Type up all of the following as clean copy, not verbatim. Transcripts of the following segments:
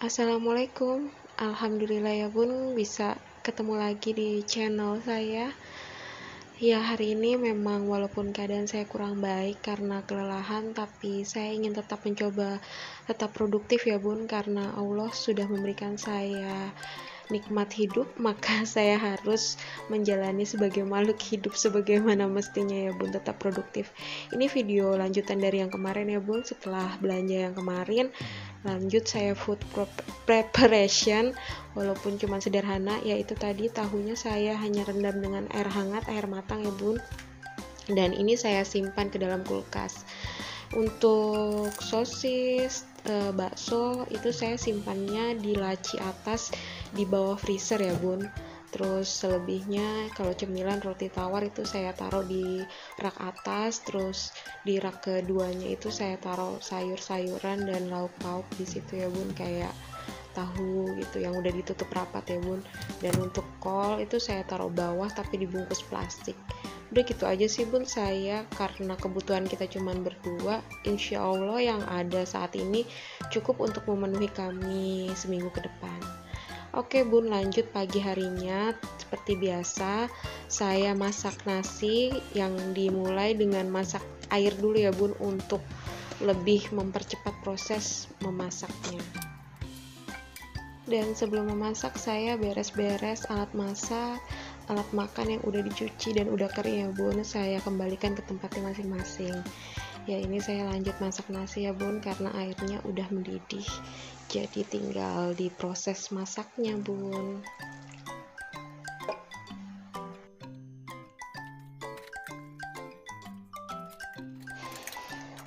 Assalamualaikum. Alhamdulillah ya bun, bisa ketemu lagi di channel saya. Ya, hari ini memang walaupun keadaan saya kurang baik karena kelelahan, tapi saya ingin tetap mencoba tetap produktif ya bun, karena Allah sudah memberikan saya nikmat hidup, maka saya harus menjalani sebagai makhluk hidup sebagaimana mestinya ya bun, tetap produktif. Ini video lanjutan dari yang kemarin ya bun. Setelah belanja yang kemarin, lanjut saya food preparation, walaupun cuma sederhana, yaitu tadi tahunya saya hanya rendam dengan air hangat, air matang ya bun, dan ini saya simpan ke dalam kulkas. Untuk sosis, bakso itu saya simpannya di laci atas di bawah freezer ya bun. Terus selebihnya kalau cemilan roti tawar itu saya taruh di rak atas, terus di rak keduanya itu saya taruh sayur-sayuran dan lauk-lauk di situ ya bun, kayak tahu gitu yang udah ditutup rapat ya bun. Dan untuk kol itu saya taruh bawah tapi dibungkus plastik. Udah gitu aja sih bun, saya karena kebutuhan kita cuman berdua, insya Allah yang ada saat ini cukup untuk memenuhi kami seminggu ke depan. Oke bun, lanjut pagi harinya. Seperti biasa, saya masak nasi yang dimulai dengan masak air dulu ya bun, untuk lebih mempercepat proses memasaknya. Dan sebelum memasak, saya beres-beres alat masak, alat makan yang udah dicuci dan udah kering ya bun, saya kembalikan ke tempatnya masing-masing. Ya, ini saya lanjut masak nasi ya bun, karena airnya udah mendidih, jadi tinggal diproses masaknya bun.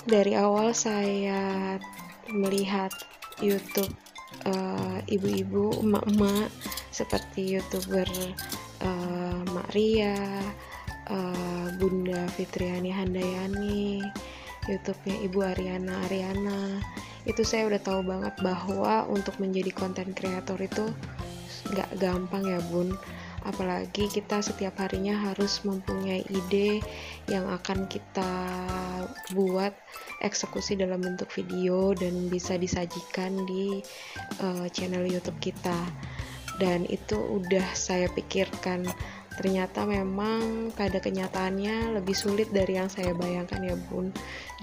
Dari awal saya melihat YouTube ibu-ibu, emak-emak seperti YouTuber Mak Ria, Bunda Fitriani Handayani, YouTube-nya Ibu Ariana. Itu saya udah tahu banget bahwa untuk menjadi konten kreator itu nggak gampang ya bun, apalagi kita setiap harinya harus mempunyai ide yang akan kita buat eksekusi dalam bentuk video dan bisa disajikan di channel YouTube kita. Dan itu udah saya pikirkan, ternyata memang pada kenyataannya lebih sulit dari yang saya bayangkan ya bun.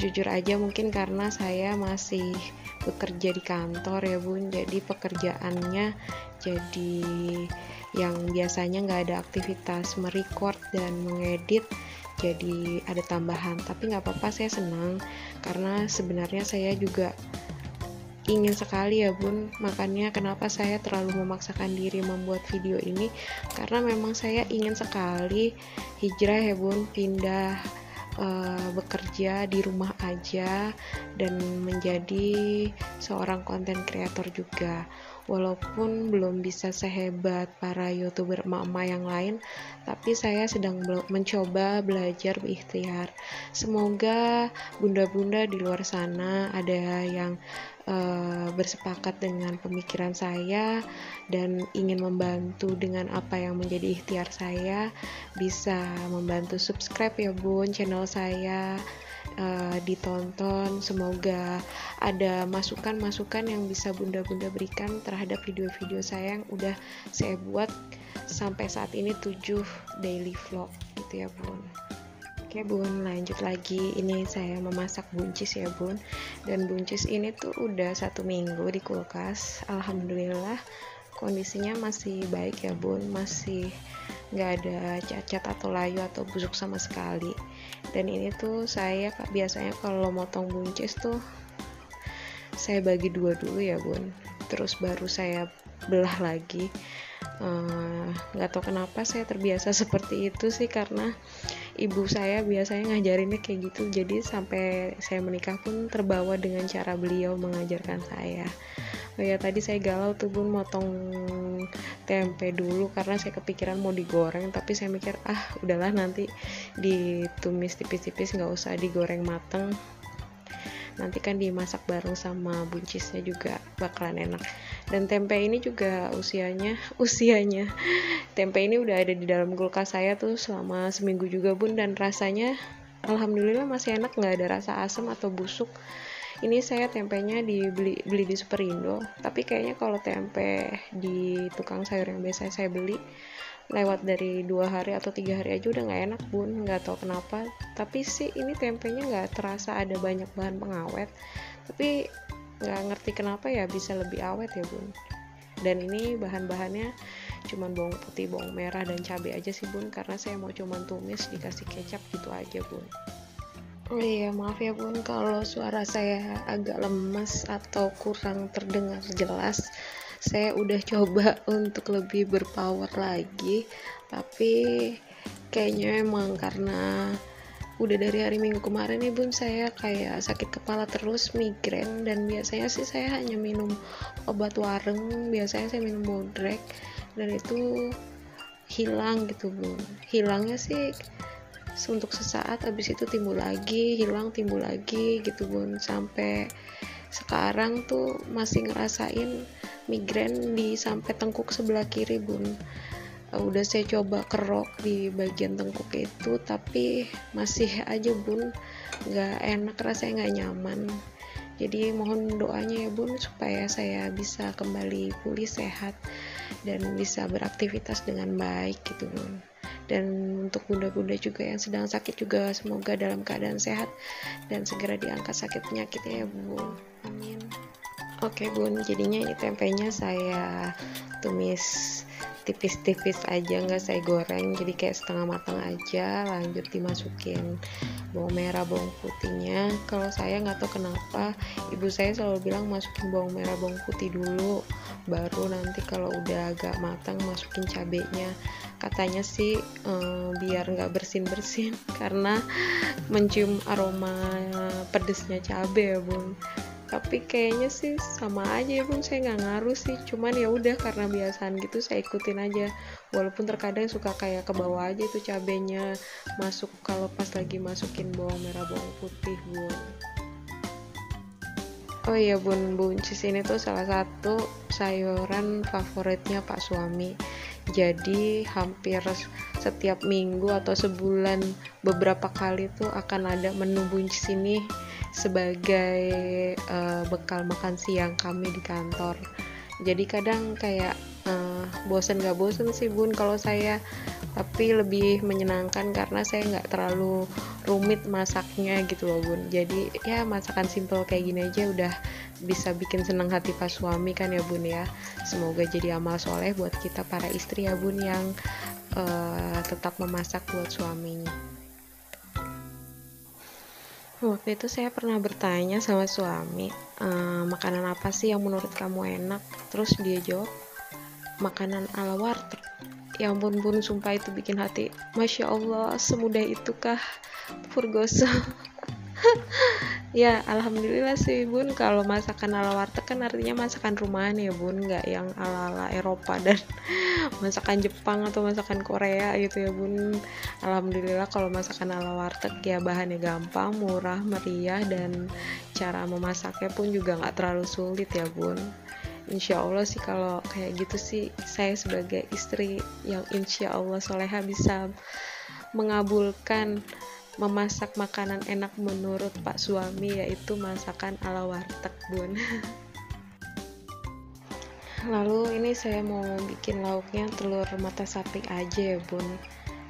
Jujur aja mungkin karena saya masih bekerja di kantor ya bun, jadi pekerjaannya jadi yang biasanya nggak ada aktivitas merecord dan mengedit, jadi ada tambahan. Tapi nggak apa-apa, saya senang karena sebenarnya saya juga ingin sekali ya bun, makanya kenapa saya terlalu memaksakan diri membuat video ini, karena memang saya ingin sekali hijrah ya bun, pindah bekerja di rumah aja dan menjadi seorang konten kreator juga. Walaupun belum bisa sehebat para youtuber emak-emak yang lain, tapi saya sedang mencoba belajar berikhtiar. Semoga bunda-bunda di luar sana ada yang bersepakat dengan pemikiran saya dan ingin membantu dengan apa yang menjadi ikhtiar saya, bisa membantu subscribe ya bun channel saya, ditonton. Semoga ada masukan-masukan yang bisa bunda-bunda berikan terhadap video-video saya yang udah saya buat sampai saat ini 7 daily vlog gitu ya bun. Oke bun, lanjut lagi. Ini saya memasak buncis ya bun, dan buncis ini tuh udah 1 minggu di kulkas. Alhamdulillah kondisinya masih baik ya bun, masih nggak ada cacat atau layu atau busuk sama sekali. Dan ini tuh saya biasanya kalau motong buncis tuh saya bagi dua dulu ya bun, terus baru saya belah lagi. Nggak tahu kenapa saya terbiasa seperti itu sih, karena ibu saya biasanya ngajarinnya kayak gitu, jadi sampai saya menikah pun terbawa dengan cara beliau mengajarkan saya. Oh ya, tadi saya galau tuh bun motong tempe dulu karena saya kepikiran mau digoreng, tapi saya mikir udahlah nanti ditumis tipis-tipis, nggak usah digoreng mateng, nanti kan dimasak bareng sama buncisnya juga bakalan enak. Dan tempe ini juga usianya tempe ini udah ada di dalam kulkas saya tuh selama seminggu juga bun, dan rasanya alhamdulillah masih enak, nggak ada rasa asam atau busuk. Ini saya tempenya beli di Superindo, tapi kayaknya kalau tempe di tukang sayur yang biasa saya beli lewat dari 2 hari atau 3 hari aja udah nggak enak bun, nggak tahu kenapa. Tapi sih ini tempenya nggak terasa ada banyak bahan pengawet, tapi nggak ngerti kenapa ya bisa lebih awet ya bun. Dan ini bahan-bahannya cuman bawang putih, bawang merah, dan cabai aja sih bun, karena saya mau cuman tumis dikasih kecap gitu aja bun. Oh iya, maaf ya bun kalau suara saya agak lemas atau kurang terdengar jelas. Saya udah coba untuk lebih berpower lagi, tapi kayaknya emang karena udah dari hari Minggu kemarin nih bun, saya kayak sakit kepala terus, migrain, dan biasanya sih saya hanya minum obat wareng, biasanya saya minum Modrek, dan itu hilang gitu bun. Hilangnya sih untuk sesaat, habis itu timbul lagi, hilang, timbul lagi gitu bun, sampai sekarang tuh masih ngerasain migrain di sampai tengkuk sebelah kiri bun. Udah saya coba kerok di bagian tengkuk itu, tapi masih aja bun, nggak enak, rasanya nggak nyaman. Jadi mohon doanya ya bun, supaya saya bisa kembali pulih sehat dan bisa beraktivitas dengan baik gitu bun. Dan untuk bunda-bunda juga yang sedang sakit juga, semoga dalam keadaan sehat dan segera diangkat sakit penyakitnya ya bun. Amin. Oke bun, jadinya ini tempenya saya tumis tipis-tipis aja, nggak saya goreng, jadi kayak setengah matang aja. Lanjut dimasukin bawang merah, bawang putihnya. Kalau saya nggak tahu kenapa ibu saya selalu bilang masukin bawang merah, bawang putih dulu, baru nanti kalau udah agak matang masukin cabenya. Katanya sih biar nggak bersin-bersin karena mencium aroma pedesnya cabai ya bun. Tapi kayaknya sih sama aja ya bun, saya nggak ngaruh sih, cuman ya udah karena biasaan gitu saya ikutin aja, walaupun terkadang suka kayak ke bawah aja itu cabenya masuk kalau pas lagi masukin bawang merah, bawang putih bun. Oh iya bun, buncis ini tuh salah satu sayuran favoritnya Pak suami. Jadi hampir setiap minggu atau sebulan beberapa kali tuh akan ada menu buncis ini sebagai bekal makan siang kami di kantor. Jadi kadang kayak bosen gak bosen sih bun kalau saya, tapi lebih menyenangkan karena saya nggak terlalu rumit masaknya gitu loh bun. Jadi ya masakan simple kayak gini aja udah bisa bikin seneng hati pas suami kan ya bun ya. Semoga jadi amal soleh buat kita para istri ya bun, yang tetap memasak buat suaminya. Waktu itu saya pernah bertanya sama suami, makanan apa sih yang menurut kamu enak? Terus dia jawab, makanan ala warteg. Ya ampun bun, sumpah itu bikin hati, Masya Allah, semudah itukah Purgoso. Ya alhamdulillah sih bun, kalau masakan ala warteg kan artinya masakan rumahan ya bun, nggak yang ala-ala Eropa dan masakan Jepang atau masakan Korea gitu ya bun. Alhamdulillah kalau masakan ala warteg ya bahannya gampang, murah, meriah, dan cara memasaknya pun juga nggak terlalu sulit ya bun. Insya Allah sih kalau kayak gitu sih, saya sebagai istri yang insya Allah soleha bisa mengabulkan memasak makanan enak menurut Pak suami, yaitu masakan ala warteg bun. Lalu ini saya mau bikin lauknya telur mata sapi aja ya bun.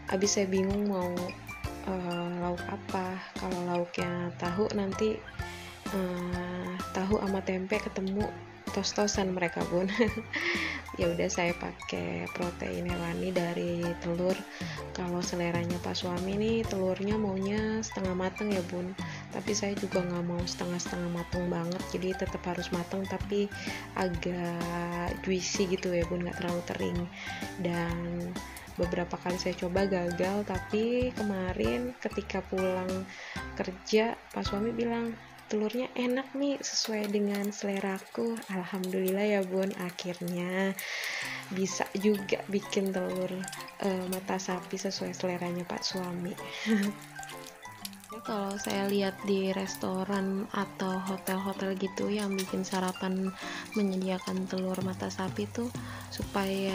Abis saya bingung mau lauk apa. Kalau lauknya tahu, nanti tahu sama tempe ketemu tos-tosan mereka bun. Ya udah saya pakai protein hewani dari telur. Kalau seleranya Pak suami nih telurnya maunya setengah matang ya bun, tapi saya juga nggak mau setengah-setengah matang banget, jadi tetap harus matang tapi agak juicy gitu ya bun, nggak terlalu kering. Dan beberapa kali saya coba gagal, tapi kemarin ketika pulang kerja Pak suami bilang telurnya enak nih, sesuai dengan seleraku. Alhamdulillah ya bun, akhirnya bisa juga bikin telur mata sapi sesuai seleranya Pak suami. Kalau saya lihat di restoran atau hotel-hotel gitu yang bikin sarapan menyediakan telur mata sapi tuh supaya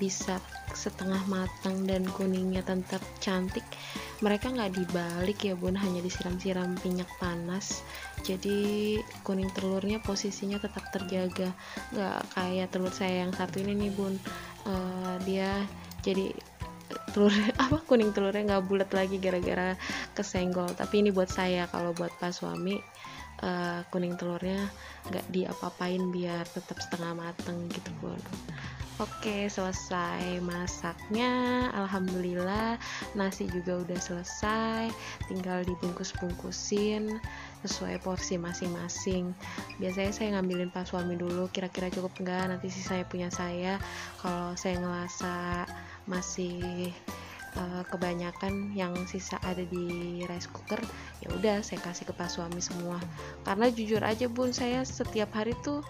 bisa setengah matang dan kuningnya tetap cantik, mereka nggak dibalik ya bun, hanya disiram-siram minyak panas, jadi kuning telurnya posisinya tetap terjaga, nggak kayak telur saya yang satu ini nih bun. Dia jadi telur kuning telurnya nggak bulat lagi gara-gara kesenggol. Tapi ini buat saya, kalau buat pas suami kuning telurnya nggak diapa-apain biar tetap setengah mateng gitu bun. Oke, selesai masaknya, alhamdulillah. Nasi juga udah selesai, tinggal dibungkus-bungkusin sesuai porsi masing-masing. Biasanya saya ngambilin pas suami dulu, kira-kira cukup enggak, nanti sisanya punya saya. Kalau saya ngerasa masih kebanyakan yang sisa ada di rice cooker, ya udah saya kasih ke pas suami semua. Karena jujur aja bun, saya setiap hari tuh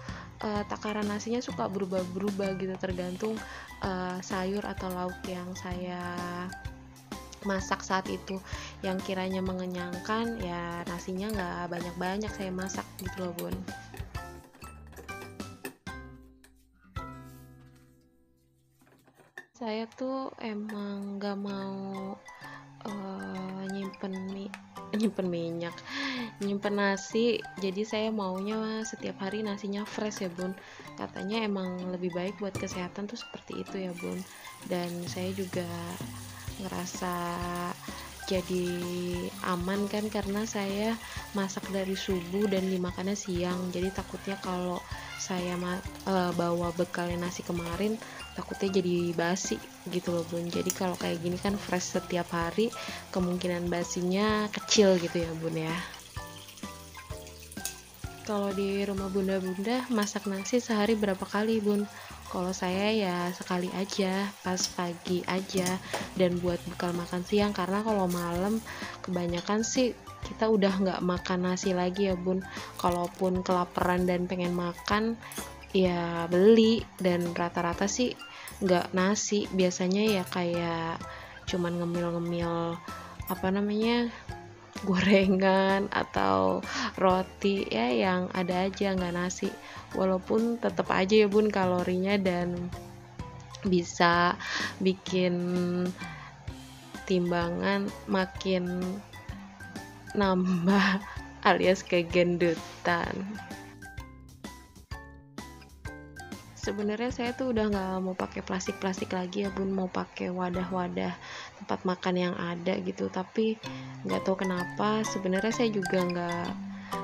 takaran nasinya suka berubah-berubah gitu, tergantung sayur atau lauk yang saya masak saat itu. Yang kiranya mengenyangkan, ya nasinya nggak banyak-banyak saya masak gitu loh bun. Saya tuh emang nggak mau nyimpen minyak, nyimpen nasi, jadi saya maunya setiap hari nasinya fresh ya bun. Katanya emang lebih baik buat kesehatan tuh seperti itu ya bun. Dan saya juga ngerasa jadi aman kan, karena saya masak dari subuh dan dimakannya siang, jadi takutnya kalau saya bawa bekalnya nasi kemarin, takutnya jadi basi gitu loh bun. Jadi kalau kayak gini kan fresh setiap hari, kemungkinan basinya kecil gitu ya bun ya. Kalau di rumah bunda-bunda masak nasi sehari berapa kali bun? Kalau saya ya sekali aja, pas pagi aja, dan buat bekal makan siang. Karena kalau malam kebanyakan sih kita udah nggak makan nasi lagi ya bun. Kalaupun kelaparan dan pengen makan, ya beli, dan rata-rata sih nggak nasi, biasanya ya kayak cuman ngemil-ngemil gorengan atau roti ya, yang ada aja, nggak nasi. Walaupun tetap aja ya bun kalorinya, dan bisa bikin timbangan makin nambah alias kegendutan. Sebenarnya saya tuh udah nggak mau pakai plastik lagi ya bun, mau pakai wadah-wadah tempat makan yang ada gitu. Tapi nggak tahu kenapa, sebenarnya saya juga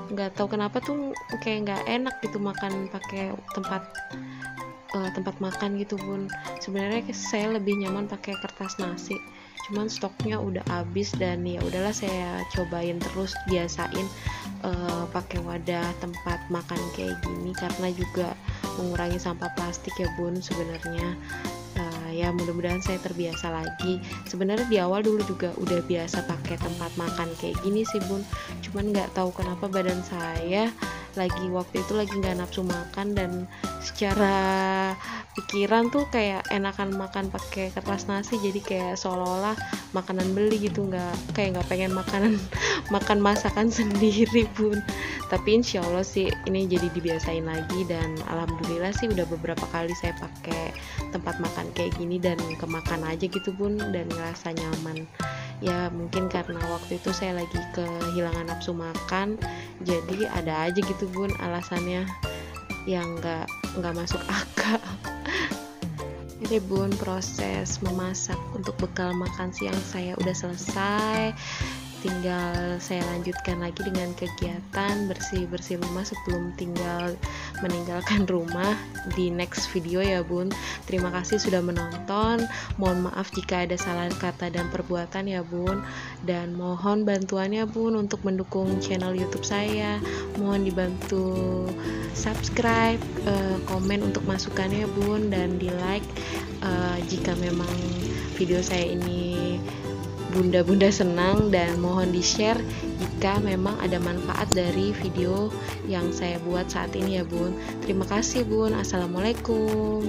nggak tahu kenapa tuh kayak nggak enak gitu makan pakai tempat makan gitu bun. Sebenarnya saya lebih nyaman pakai kertas nasi, cuman stoknya udah habis, dan ya udahlah saya cobain terus, biasain pakai wadah tempat makan kayak gini, karena juga mengurangi sampah plastik ya bun sebenarnya. Ya mudah-mudahan saya terbiasa lagi. Sebenarnya di awal dulu juga udah biasa pakai tempat makan kayak gini sih bun, cuman nggak tahu kenapa badan saya waktu itu lagi nggak nafsu makan, dan secara pikiran tuh kayak enakan makan pakai kertas nasi, jadi kayak seolah-olah makanan beli gitu, nggak pengen makan masakan sendiri bun. Tapi insya Allah sih ini jadi dibiasain lagi, dan alhamdulillah sih udah beberapa kali saya pakai tempat makan kayak gini dan kemakan aja gitu bun, dan ngerasa nyaman. Ya mungkin karena waktu itu saya lagi kehilangan nafsu makan, jadi ada aja gitu bun alasannya yang nggak masuk akal. Jadi bun, proses memasak untuk bekal makan siang saya udah selesai, tinggal saya lanjutkan lagi dengan kegiatan bersih-bersih rumah sebelum meninggalkan rumah di next video ya bun. Terima kasih sudah menonton, mohon maaf jika ada salah kata dan perbuatan ya bun, dan mohon bantuannya bun untuk mendukung channel YouTube saya. Mohon dibantu subscribe, komen untuk masukannya bun, dan di like jika memang video saya ini bunda-bunda senang, dan mohon di-share jika memang ada manfaat dari video yang saya buat saat ini ya bun. Terima kasih bun. Assalamualaikum.